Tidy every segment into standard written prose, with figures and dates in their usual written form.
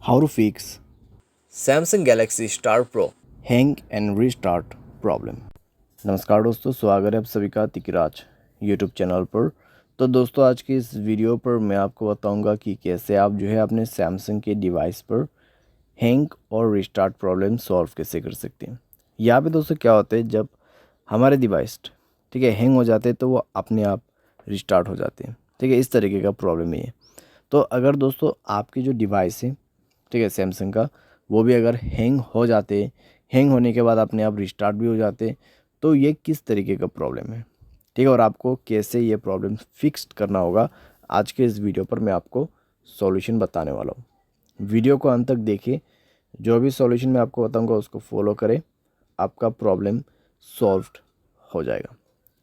How to fix Samsung Galaxy Star Pro। Hang and restart problem. नमस्कार दोस्तों, स्वागत है आप सभी का तिकराज यूट्यूब चैनल पर। तो दोस्तों, आज की इस वीडियो पर मैं आपको बताऊंगा कि कैसे आप जो है अपने सैमसंग के डिवाइस पर हैंग और रीस्टार्ट प्रॉब्लम सॉल्व कैसे कर सकते हैं। यहाँ पे दोस्तों क्या होता है, जब हमारे डिवाइस ठीक है हैंग हो जाते हैं तो वो अपने आप रिस्टार्ट हो जाते हैं। ठीक है, इस तरीके का प्रॉब्लम है ये। तो अगर दोस्तों आपकी जो डिवाइस है ठीक है सैमसंग का, वो भी अगर हैंग हो जाते, हैंग होने के बाद अपने आप रिस्टार्ट भी हो जाते, तो ये किस तरीके का प्रॉब्लम है, ठीक है, और आपको कैसे ये प्रॉब्लम फिक्स करना होगा, आज के इस वीडियो पर मैं आपको सॉल्यूशन बताने वाला हूँ। वीडियो को अंत तक देखिए, जो भी सॉल्यूशन मैं आपको बताऊँगा उसको फॉलो करें, आपका प्रॉब्लम सॉल्व हो जाएगा।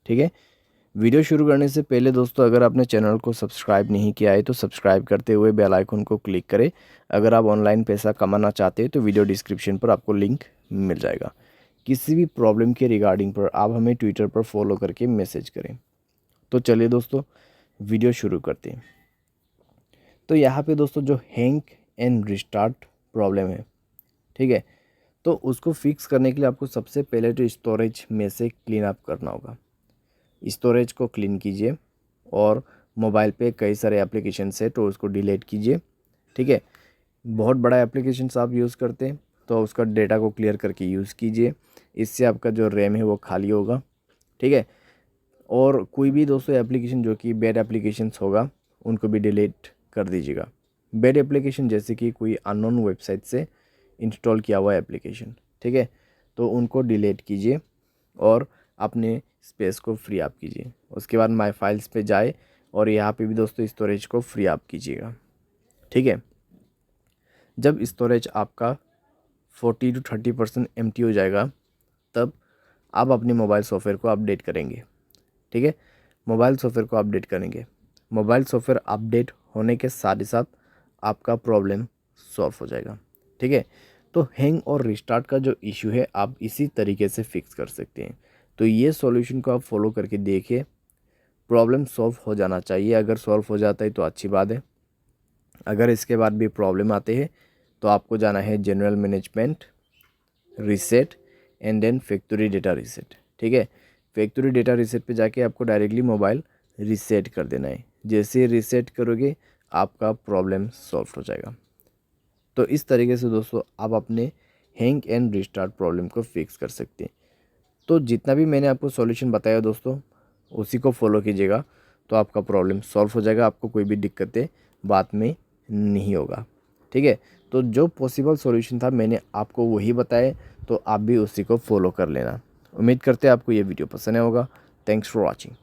ठीक है, वीडियो शुरू करने से पहले दोस्तों, अगर आपने चैनल को सब्सक्राइब नहीं किया है तो सब्सक्राइब करते हुए बेल आइकन को क्लिक करें। अगर आप ऑनलाइन पैसा कमाना चाहते हैं तो वीडियो डिस्क्रिप्शन पर आपको लिंक मिल जाएगा। किसी भी प्रॉब्लम के रिगार्डिंग पर आप हमें ट्विटर पर फॉलो करके मैसेज करें। तो चलिए दोस्तों, वीडियो शुरू करते हैं। तो यहाँ पे दोस्तों जो हैंग एंड रिस्टार्ट प्रॉब्लम है, ठीक है, तो उसको फिक्स करने के लिए आपको सबसे पहले तो स्टोरेज में से क्लीन अप करना होगा। स्टोरेज को क्लीन कीजिए और मोबाइल पे कई सारे एप्लीकेशंस है तो उसको डिलीट कीजिए। ठीक है, बहुत बड़ा एप्लीकेशंस आप यूज़ करते हैं तो उसका डेटा को क्लियर करके यूज़ कीजिए, इससे आपका जो रैम है वो खाली होगा। ठीक है, और कोई भी दोस्तों एप्लीकेशन जो कि बैड एप्लीकेशंस होगा उनको भी डिलीट कर दीजिएगा। बैड एप्लीकेशन जैसे कि कोई अननोन वेबसाइट से इंस्टॉल किया हुआ एप्लीकेशन, ठीक है, तो उनको डिलीट कीजिए और अपने स्पेस को फ्री अप कीजिए। उसके बाद माय फाइल्स पे जाए और यहाँ पे भी दोस्तों स्टोरेज को फ्री अप कीजिएगा। ठीक है, जब स्टोरेज आपका 40 to 30% एम्प्टी हो जाएगा, तब आप अपने मोबाइल सॉफ्टवेयर को अपडेट करेंगे। ठीक है, मोबाइल सॉफ्टवेयर को अपडेट करेंगे। मोबाइल सॉफ्टवेयर अपडेट होने के साथ ही साथ आपका प्रॉब्लम सॉल्व हो जाएगा। ठीक है, तो हैंग और रिस्टार्ट का जो इशू है आप इसी तरीके से फिक्स कर सकते हैं। तो ये सॉल्यूशन को आप फॉलो करके देखिए, प्रॉब्लम सॉल्व हो जाना चाहिए। अगर सॉल्व हो जाता है तो अच्छी बात है। अगर इसके बाद भी प्रॉब्लम आते हैं तो आपको जाना है general management, reset and then factory data reset. ठीक है, फैक्ट्री डेटा रीसेट पे जाके आपको डायरेक्टली मोबाइल रीसेट कर देना है। जैसे ही रीसेट करोगे आपका प्रॉब्लम सॉल्व हो जाएगा। तो इस तरीके से दोस्तों आप अपने हैंग एंड रिस्टार्ट प्रॉब्लम को फिक्स कर सकते हैं। तो जितना भी मैंने आपको सॉल्यूशन बताया दोस्तों, उसी को फॉलो कीजिएगा तो आपका प्रॉब्लम सॉल्व हो जाएगा। आपको कोई भी दिक्कतें बाद में नहीं होगा। ठीक है, तो जो पॉसिबल सॉल्यूशन था मैंने आपको वही बताया, तो आप भी उसी को फॉलो कर लेना। उम्मीद करते हैं आपको ये वीडियो पसंद आया होगा। Thanks for watching.